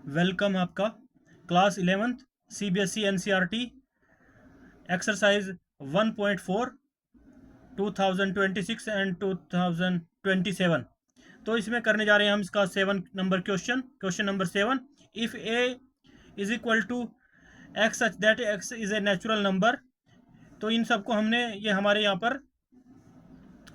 Welcome आपका class 11th CBSE NCERT exercise 1.4 2026 and 2027। तो इसमें करने जा रहे हैं हम इसका 7 number question number 7। If a is equal to x such that x is a natural number. तो इन सबको हमने ये हमारे यहाँ पर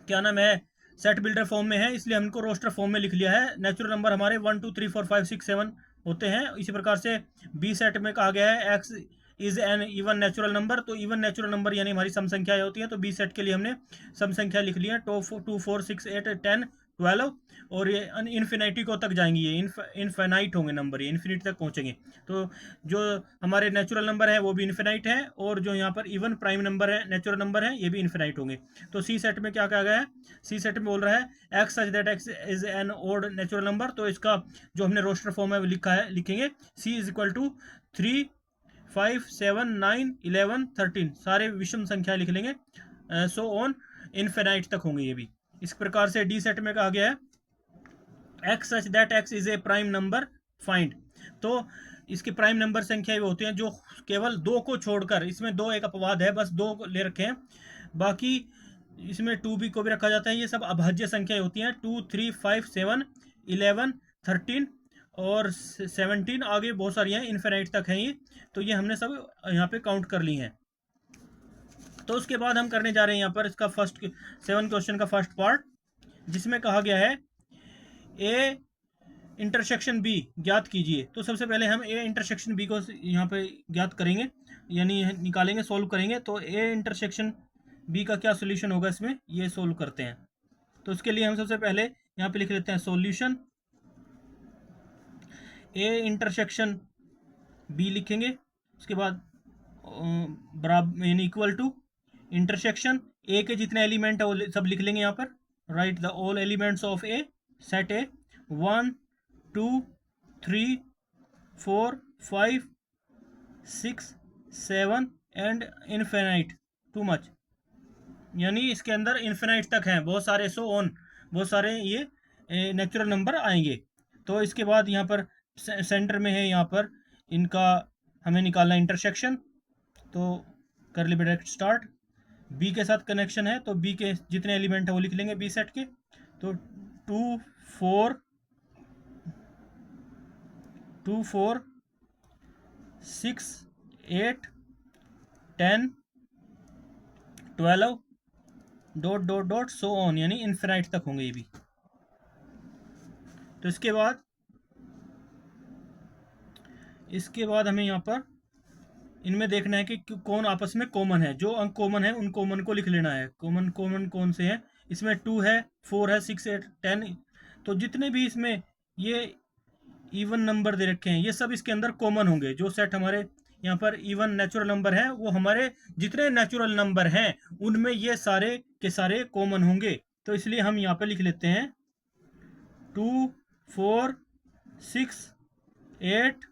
क्या नाम है सेट बिल्डर फॉर्म में है, इसलिए हमको रोस्टर फॉर्म में लिख लिया है। नेचुरल नंबर हमारे 1 2 3 4 5 6 7 होते हैं। इसी प्रकार से बी सेट में कहा गया है x is N even natural number. तो इवन नेचुरल नंबर यानी हमारी सम संख्याएं होती हैं। तो बी सेट के लिए हमने सम संख्या लिख ली है 2 4 6 8 10 12। और ये इन्फिनिटी को तक जाएंगी, ये इनफिनाइट होंगे नंबर, ये इन्फिनिटी तक पहुंचेंगे। तो जो हमारे नेचुरल नंबर है वो भी इन्फिनाइट है, और जो यहाँ पर इवन प्राइम नंबर है नेचुरल नंबर है ये भी इन्फिनाइट होंगे। तो सी सेट में क्या कहा गया है, सी सेट में बोल रहा है x such that x is an odd natural number. तो इसका जो हमने रोस्टर फॉर्म है वो लिखा है, लिखेंगे सी इज इक्वल टू 3 5 7 9 11 13 सारे विषम संख्या लिख लेंगे, सो ऑन इनफिनाइट तक होंगे ये भी। इस प्रकार से डी सेट में कहा गया है x such that x is A prime number find. तो इसके प्राइम नंबर संख्या वो होती हैं जो केवल दो को छोड़कर, इसमें दो एक अपवाद है, बस दो ले रखे हैं, बाकी इसमें टू बी को भी रखा जाता है। ये सब अभाज्य संख्याएं होती हैं, 2 3 5 7 11 13 और 17, आगे बहुत सारी हैं, इन्फिनाइट तक हैं ये। तो ये हमने सब यहाँ पे काउंट कर ली हैं। तो उसके बाद हम करने जा रहे हैं यहाँ पर इसका फर्स्ट 7 क्वेश्चन का फर्स्ट पार्ट, जिसमें कहा गया है ए इंटरसेक्शन बी ज्ञात कीजिए। तो सबसे पहले हम ए इंटरसेक्शन बी को यहाँ पे ज्ञात करेंगे, यानी निकालेंगे, सोल्व करेंगे। तो ए इंटरसेक्शन बी का क्या सोल्यूशन होगा इसमें, ये सोल्व करते हैं। तो उसके लिए हम सबसे पहले यहाँ पे लिख लेते हैं सॉल्यूशन। ए इंटरसेक्शन बी लिखेंगे, उसके बाद बराबर यानी इक्वल टू इंटरसेक्शन ए के जितने एलिमेंट है वो सब लिख लेंगे यहाँ पर। Right the all elements of A set A 1 2 3 4 5 6 7 and infinite too much, यानी इसके अंदर इन्फिनाइट तक हैं बहुत सारे, सो ऑन बहुत सारे ये नेचुरल नंबर आएंगे। तो इसके बाद यहाँ पर सेंटर में है, यहाँ पर इनका हमें निकालना इंटरसेक्शन। तो करली ब्रैकेट स्टार्ट, बी के साथ कनेक्शन है तो बी के जितने एलिमेंट है वो लिख लेंगे बी सेट के। तो 2 4 6 8 10 12 dot dot dot so on, यानी इन्फिनाइट तक होंगे ये भी। तो इसके बाद हमें यहाँ पर इनमें देखना है कि कौन आपस में कॉमन है। जो अंक कॉमन है उन कॉमन को लिख लेना है। कॉमन कॉमन कौन से हैं, इसमें 2 है, 4 है, 6 8 10। तो जितने भी इसमें ये इवन नंबर दे रखे हैं ये सब इसके अंदर कॉमन होंगे। जो सेट हमारे यहाँ पर इवन नेचुरल नंबर है वो हमारे जितने नेचुरल नंबर हैं उनमें ये सारे के सारे कॉमन होंगे। तो इसलिए हम यहाँ पे लिख लेते हैं 2 4 6 8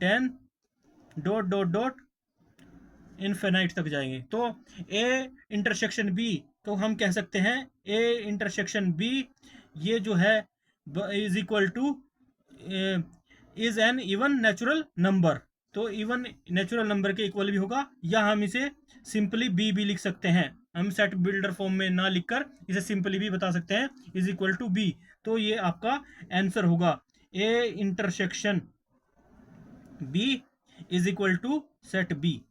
10 डॉट डॉट डॉट इनफिनाइट तक जाएंगे। तो ए इंटरसेक्शन बी, तो हम कह सकते हैं ए इंटरसेक्शन बी ये जो है is equal two is an even natural number. तो इवन नेचुरल नंबर के इक्वल भी होगा, या हम इसे सिंपली बी भी लिख सकते हैं। हम सेट बिल्डर फॉर्म में ना लिखकर इसे सिंपली भी बता सकते हैं, इज इक्वल टू बी। तो ये आपका आंसर होगा A intersection B is equal to set B.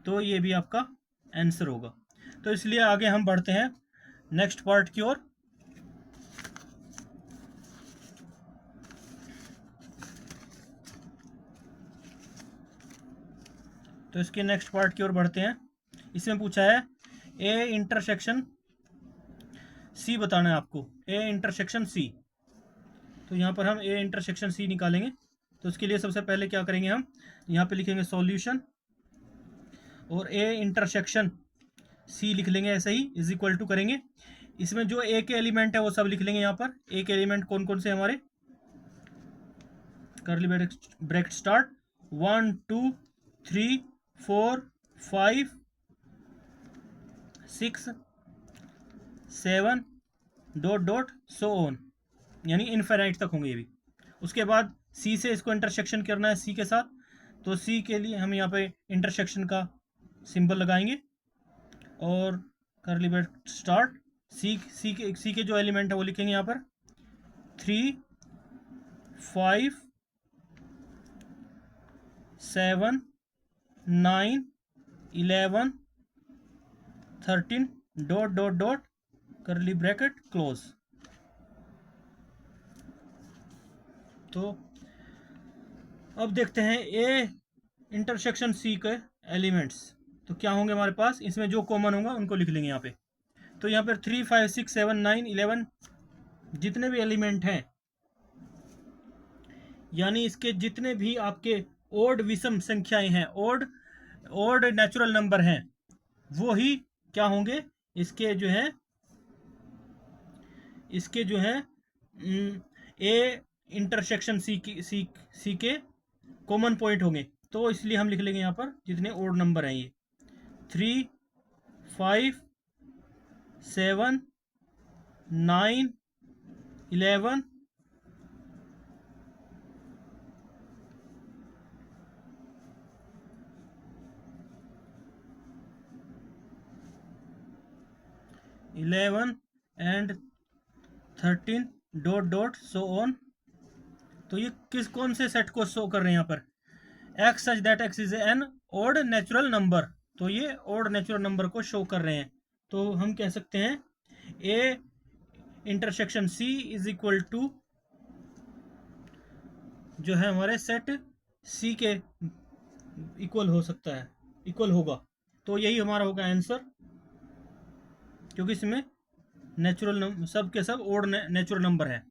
तो ये भी आपका आंसर होगा। तो इसलिए आगे हम बढ़ते हैं नेक्स्ट पार्ट की ओर। तो इसके नेक्स्ट पार्ट की ओर बढ़ते हैं। इसमें पूछा है ए इंटरसेक्शन सी बताना है आपको, ए इंटरसेक्शन सी। तो यहाँ पर हम ए इंटरसेक्शन सी निकालेंगे। तो उसके लिए सबसे पहले क्या करेंगे, हम यहाँ पे लिखेंगे सॉल्यूशन और ए इंटरसेक्शन सी लिख लेंगे ऐसे ही, इज इक्वल टू करेंगे। इसमें जो ए के एलिमेंट है वो सब लिख लेंगे। यहाँ पर ए के एलिमेंट कौन कौन से हमारे, करली bracket start 1 2 3 4 5 6 7 dot dot so on, यानी इनफिनाइट तक होंगे ये भी। उसके बाद सी से इसको इंटरसेक्शन करना है सी के साथ, तो सी के लिए हम यहाँ पे इंटरसेक्शन का सिंबल लगाएंगे और करली ब्रैकेट स्टार्ट। सी के जो एलिमेंट है वो लिखेंगे यहाँ पर 3, 5, 7, 9, 11, 13 डॉट डॉट डॉट करली ब्रैकेट क्लोज। तो अब देखते हैं ए इंटरसेक्शन सी के एलिमेंट्स तो क्या होंगे हमारे पास, इसमें जो कॉमन होगा उनको लिख लेंगे यहाँ पे। तो यहाँ पर 3, 5, 6, 7, 9, 11 जितने भी एलिमेंट हैं, यानी इसके जितने भी आपके ओड विषम संख्याएं हैं, ओड नेचुरल नंबर हैं, वो ही क्या होंगे, इसके जो है ए इंटरसेक्शन सी के कॉमन पॉइंट होंगे। तो इसलिए हम लिख लेंगे यहाँ पर जितने ओड नंबर हैं ये 3, 5, 7, 9, 11, 11 and 13 dot dot so on. तो ये कौन से सेट को शो कर रहे हैं यहाँ पर, x such that x is an odd natural number. तो ये ओड नेचुरल नंबर को शो कर रहे हैं। तो हम कह सकते हैं A intersection C is equal to जो है हमारे सेट सी के इक्वल हो सकता है, इक्वल होगा। तो यही हमारा होगा आंसर, क्योंकि इसमें नेचुरल नंबर सब के सब ओड नेचुरल नंबर है।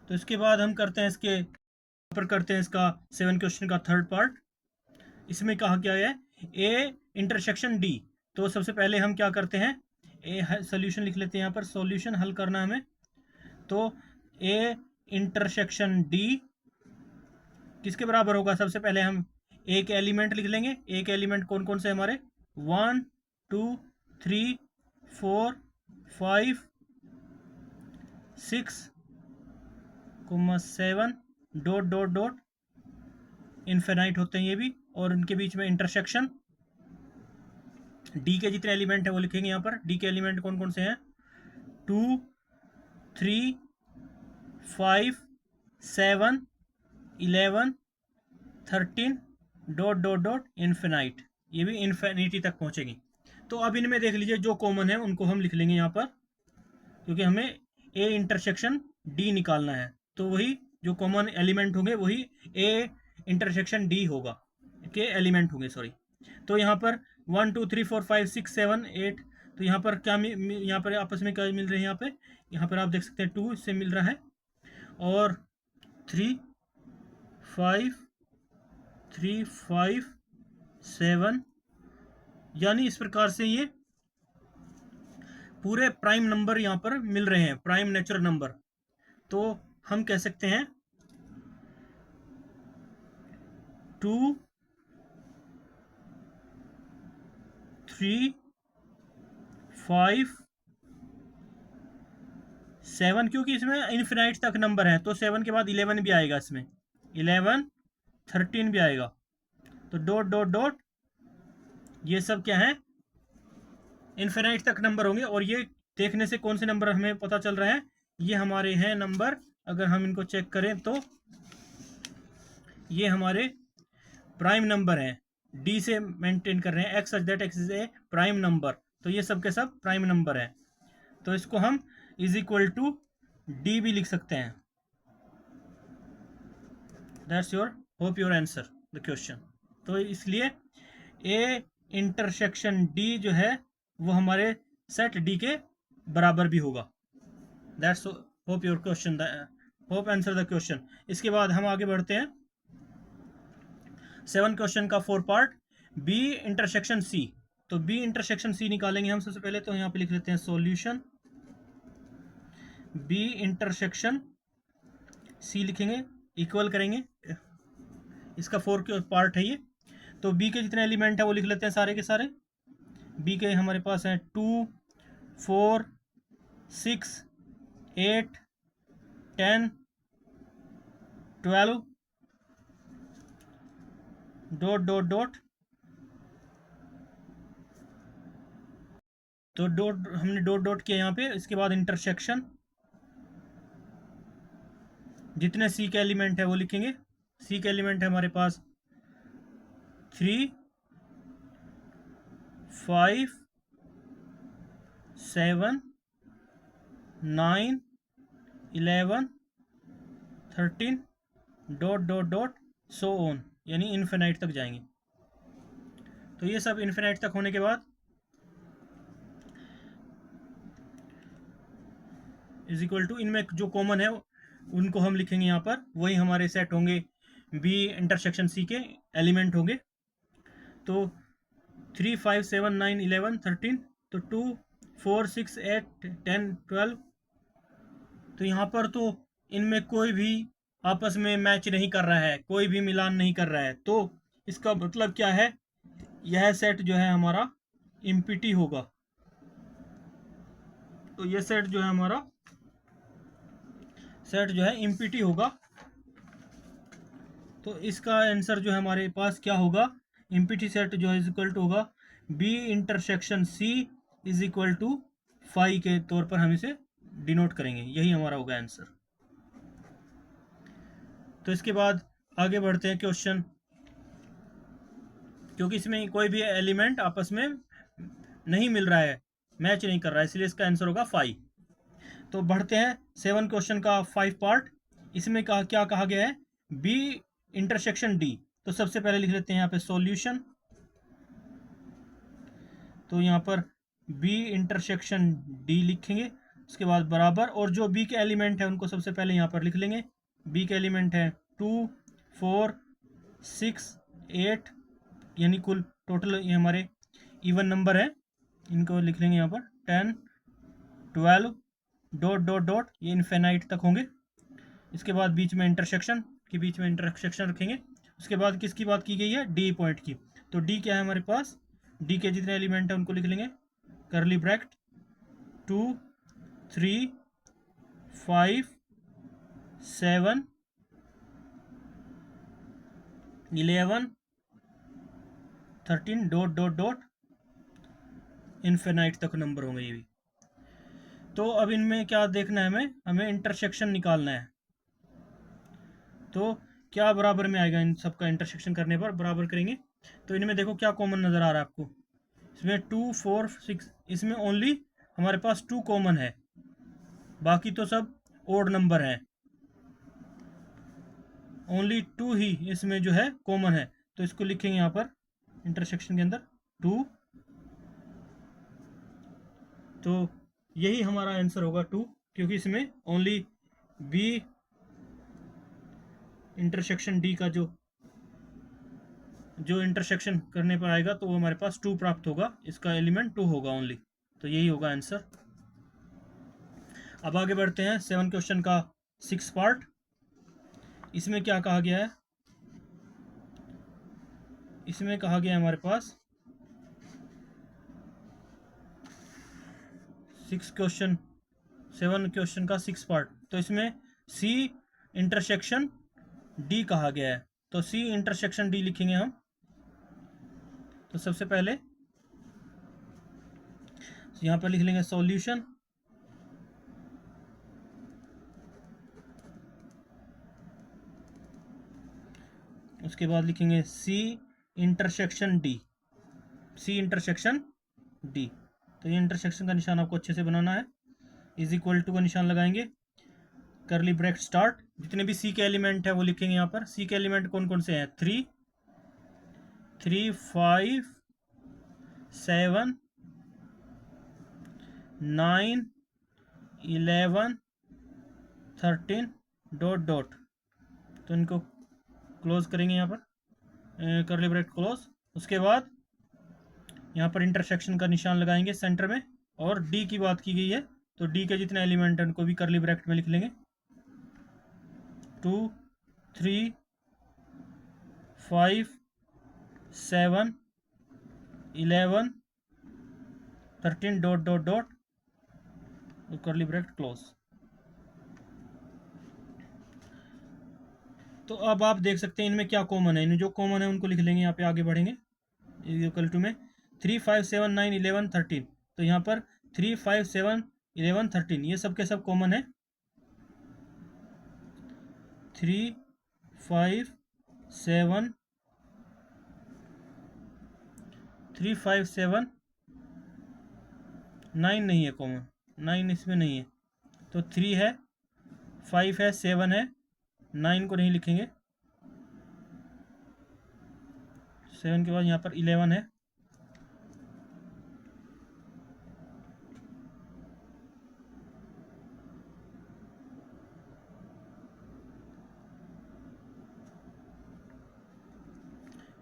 तो इसके बाद हम करते हैं इसका 7 क्वेश्चन का थर्ड पार्ट। इसमें कहा क्या है, ए इंटरसेक्शन डी। तो सबसे पहले हम क्या करते हैं, ए सोल्यूशन लिख लेते हैं यहाँ पर, सॉल्यूशन हल करना हमें। तो ए इंटरसेक्शन डी किसके बराबर होगा, सबसे पहले हम ए के एलिमेंट लिख लेंगे। ए के एलिमेंट कौन कौन से हमारे 1, 2, 3, 4, 5, 6, 7 डॉट डॉट डॉट इनफिनाइट होते हैं ये भी, और उनके बीच में इंटरसेक्शन। डी के जितने एलिमेंट हैं वो लिखेंगे यहाँ पर। डी के एलिमेंट कौन कौन से हैं 2, 3, 5, 7, 11, 13 डॉट डॉट डॉट इनफिनाइट। ये भी इनफिनिटी तक पहुंचेगी। तो अब इनमें देख लीजिए जो कॉमन है उनको हम लिख लेंगे यहाँ पर, क्योंकि हमें ए इंटरसेक्शन डी निकालना है। तो वही जो कॉमन एलिमेंट होंगे वही ए इंटरसेक्शन डी होगा के एलिमेंट होंगे, सॉरी। तो यहाँ पर 1, 2, 3, 4, 5, 6, 7, 8। तो यहाँ पर क्या यहाँ पर आपस में क्या मिल रहे हैं, यहाँ पर आप देख सकते हैं 2 इससे मिल रहा है, और 3, 5, 7, यानी इस प्रकार से ये पूरे प्राइम नंबर यहाँ पर मिल रहे हैं, प्राइम नेचुरल नंबर। तो हम कह सकते हैं 2, 3, 5, 7, क्योंकि इसमें इनफिनाइट तक नंबर है तो 7 के बाद 11 भी आएगा, इसमें 11, 13 भी आएगा। तो डॉट डॉट डॉट ये सब क्या है, इनफिनाइट तक नंबर होंगे। और ये देखने से कौन से नंबर हमें पता चल रहा है, ये हमारे हैं नंबर, अगर हम इनको चेक करें तो ये हमारे प्राइम नंबर हैं, डी से मेंटेन कर रहे हैं, x such that x is A prime number. तो ये सब के सब प्राइम नंबर है। तो इसको हम इज इक्वल टू डी भी लिख सकते हैं। That's your hope your answer the question. तो इसलिए ए इंटरसेक्शन डी जो है वो हमारे सेट डी के बराबर भी होगा। That's hope your question, hope answer the question. इसके बाद हम आगे बढ़ते हैं 7 क्वेश्चन का 4 पार्ट, बी इंटरसेक्शन सी। तो बी इंटरसेक्शन सी निकालेंगे हम सबसे पहले। तो यहाँ पे लिख लेते हैं सॉल्यूशन बी इंटरसेक्शन सी, लिखेंगे इक्वल करेंगे, इसका 4 के पार्ट है ये। तो बी के जितने एलिमेंट है वो लिख लेते हैं सारे के सारे। बी के हमारे पास हैं 2, 4, 6, 8, 10 12 डॉट डॉट डॉट, तो डॉट हमने डॉट डॉट किया यहाँ पे। इसके बाद इंटरसेक्शन, जितने सी के एलिमेंट है वो लिखेंगे। सी के एलिमेंट है हमारे पास 3 5 7 9 11 13 dot dot dot so on, यानी इन्फिनाइट तक जाएंगे। तो ये सब इन्फिनाइट तक होने के बाद इज इक्वल टू, इनमें जो कॉमन है उनको हम लिखेंगे यहाँ पर, वही हमारे सेट होंगे, बी इंटरसेक्शन सी के एलिमेंट होंगे। तो 3 5 7 9 11 13, तो 2 4 6 8 10 12, तो यहाँ पर तो इनमें कोई भी आपस में मैच नहीं कर रहा है, कोई भी मिलान नहीं कर रहा है। तो इसका मतलब क्या है, यह सेट जो है हमारा इम्पिटी होगा। तो यह सेट जो है हमारा सेट जो है इम्पिटी होगा। तो इसका आंसर जो है हमारे पास क्या होगा, इम्पिटी सेट जो है इज इक्वल टू होगा B intersection C is equal to phi के तौर पर हम इसे डिनोट करेंगे, यही हमारा होगा आंसर। तो इसके बाद आगे बढ़ते हैं क्वेश्चन, क्योंकि इसमें कोई भी एलिमेंट आपस में नहीं मिल रहा है, मैच नहीं कर रहा है, इसलिए इसका आंसर होगा 5। तो बढ़ते हैं 7 क्वेश्चन का 5 पार्ट। इसमें क्या कहा गया है, बी इंटरसेक्शन डी। तो सबसे पहले लिख लेते हैं यहाँ पे सॉल्यूशन। तो यहाँ पर बी इंटरसेक्शन डी लिखेंगे, उसके बाद बराबर, और जो बी के एलिमेंट है उनको सबसे पहले यहाँ पर लिख लेंगे। बी के एलिमेंट है 2 4 6 8, यानी कुल टोटल ये हमारे इवन नंबर है, इनको लिख लेंगे यहाँ पर 10 12 डॉट डॉट डॉट, ये इनफिनाइट तक होंगे। इसके बाद बीच में इंटरसेक्शन के बीच में इंटरसेक्शन रखेंगे। उसके बाद किसकी बात की गई है, डी पॉइंट की। तो डी क्या है हमारे पास, डी के जितने एलिमेंट है उनको लिख लेंगे, करली bracket 2 3 5 7 11 13 dot dot dot, infinite तक नंबर होंगे ये भी। तो अब इनमें क्या देखना है, हमें इंटरसेक्शन निकालना है। तो क्या बराबर में आएगा, इन सबका इंटरसेक्शन करने पर बराबर करेंगे। तो इनमें देखो क्या कॉमन नज़र आ रहा है आपको, इसमें 2 4 6, इसमें ओनली हमारे पास 2 कॉमन है, बाकी तो सब ओड नंबर है, ओनली 2 ही इसमें जो है कॉमन है। तो इसको लिखेंगे यहाँ पर इंटरसेक्शन के अंदर 2। तो यही हमारा आंसर होगा 2, क्योंकि इसमें ओनली बी इंटरसेक्शन डी का जो इंटरसेक्शन करने पर आएगा तो वो हमारे पास 2 प्राप्त होगा, इसका एलिमेंट 2 होगा ओनली। तो यही होगा आंसर। अब आगे बढ़ते हैं 7 क्वेश्चन का 6 पार्ट। इसमें क्या कहा गया है, इसमें कहा गया है हमारे पास 7 क्वेश्चन का 6 पार्ट। तो इसमें सी इंटरसेक्शन डी कहा गया है। तो सी इंटरसेक्शन डी लिखेंगे हम। तो सबसे पहले यहाँ पर लिख लेंगे सॉल्यूशन, उसके बाद लिखेंगे C intersection D, C intersection D. तो ये इंटरसेक्शन का निशान आपको अच्छे से बनाना है, इज इक्वल टू का निशान लगाएंगे, करली ब्रैकेट स्टार्ट, जितने भी सी के एलिमेंट है वो लिखेंगे यहाँ पर। सी के एलिमेंट कौन कौन से हैं, 3 3 5 7 9 11 13 डॉट डॉट। तो इनको क्लोज करेंगे यहाँ पर, करली ब्रैकेट क्लोज। उसके बाद यहाँ पर इंटरसेक्शन का निशान लगाएंगे सेंटर में, और डी की बात की गई है तो डी के जितने एलिमेंट हैं उनको भी करली ब्रैकेट में लिख लेंगे, 2 3 5 7 11 13 डॉट डॉट डॉट, करली ब्रैकेट क्लोज। तो अब आप देख सकते हैं इनमें क्या कॉमन है, इनमें जो कॉमन है उनको लिख लेंगे, यहाँ पे आगे बढ़ेंगे। इक्वल टू में 3, 5, 7, 9, 11, 13, तो यहाँ पर 3, 5, 7, 11, 13 ये सब के सब कॉमन है। 3, 5, 7, 3, 5, 7, 9 नहीं है कॉमन, 9 इसमें नहीं है, तो 3 है, 5 है, 7 है, 9 को नहीं लिखेंगे। 7 के बाद यहाँ पर 11 है।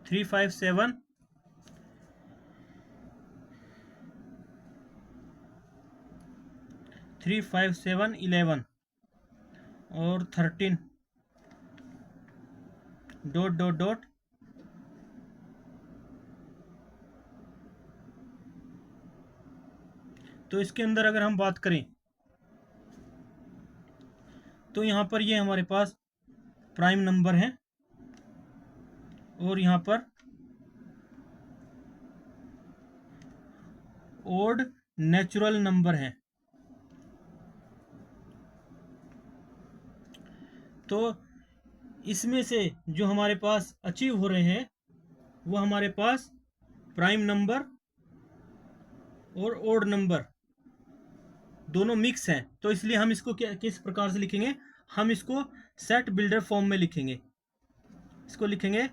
थ्री, 5, 7, 3, 5, 7, 11 और 13 डॉट डॉट डॉट तो इसके अंदर अगर हम बात करें तो यहाँ पर ये हमारे पास प्राइम नंबर है और यहाँ पर ओड नेचुरल नंबर है। तो इसमें से जो हमारे पास अचीव हो रहे हैं वो हमारे पास प्राइम नंबर और ओड नंबर दोनों मिक्स हैं, तो इसलिए हम इसको किस प्रकार से लिखेंगे, हम इसको सेट बिल्डर फॉर्म में लिखेंगे। इसको लिखेंगे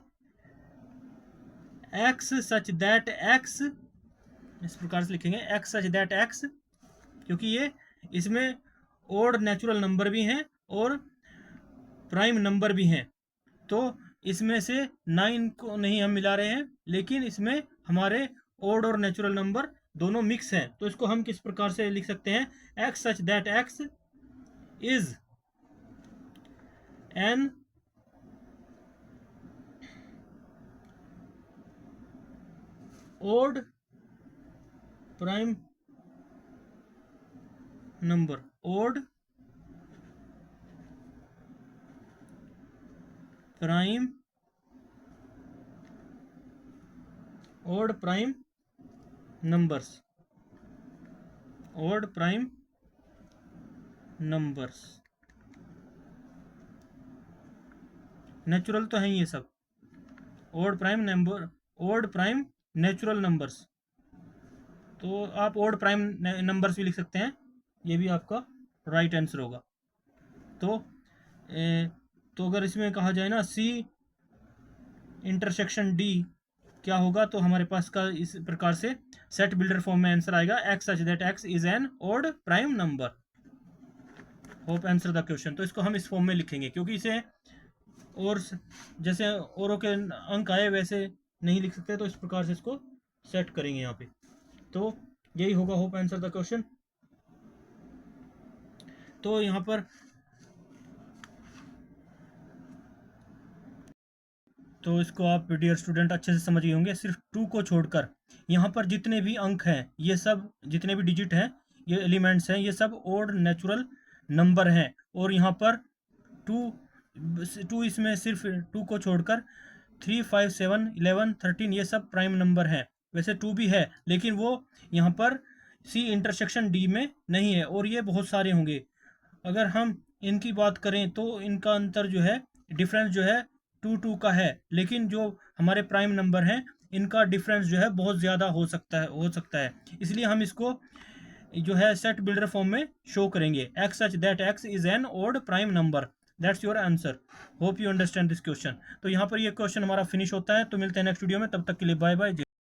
x सच दैट x, इस प्रकार से लिखेंगे x सच दैट x, क्योंकि ये इसमें ओड नेचुरल नंबर भी हैं और प्राइम नंबर भी हैं। तो इसमें से 9 को नहीं हम मिला रहे हैं, लेकिन इसमें हमारे ओड और नेचुरल नंबर दोनों मिक्स हैं। तो इसको हम किस प्रकार से लिख सकते हैं, x such that x is an odd prime number, odd prime odd prime numbers, odd prime numbers. Natural तो हैं ये सब, odd prime number, odd prime natural numbers. तो आप ओड प्राइम नंबर्स भी लिख सकते हैं, ये भी आपका राइट आंसर होगा। तो अगर इसमें कहा जाए ना C इंटरसेक्शन D क्या होगा, तो हमारे पास का इस प्रकार से सेट बिल्डर फॉर्म में आंसर आएगा, x such that x is an odd prime number. Hope answer the question. तो इसको हम इस फॉर्म में लिखेंगे, क्योंकि इसे और जैसे औरों के अंक आए वैसे नहीं लिख सकते, तो इस प्रकार से इसको सेट करेंगे यहाँ पे। तो यही होगा होप आंसर द क्वेश्चन। तो यहाँ पर तो इसको आप डियर स्टूडेंट अच्छे से समझ गए होंगे। सिर्फ 2 को छोड़कर यहाँ पर जितने भी अंक हैं, ये सब जितने भी डिजिट हैं, ये एलिमेंट्स हैं, ये सब ओड नेचुरल नंबर हैं। और यहाँ पर 2 इसमें सिर्फ 2 को छोड़कर 3, 5, 7, 11, 13 ये सब प्राइम नंबर हैं। वैसे 2 भी है, लेकिन वो यहाँ पर C इंटरसेक्शन D में नहीं है, और ये बहुत सारे होंगे। अगर हम इनकी बात करें तो इनका अंतर जो है, डिफरेंस जो है 2 का है, लेकिन जो हमारे प्राइम नंबर हैं इनका डिफरेंस जो है बहुत ज़्यादा हो सकता है। इसलिए हम इसको जो है सेट बिल्डर फॉर्म में शो करेंगे, x such that x is an odd prime number. That's your answer. Hope you understand this question. तो यहाँ पर ये क्वेश्चन हमारा फिनिश होता है। तो मिलते हैं नेक्स्ट वीडियो में, तब तक के लिए बाय बाय।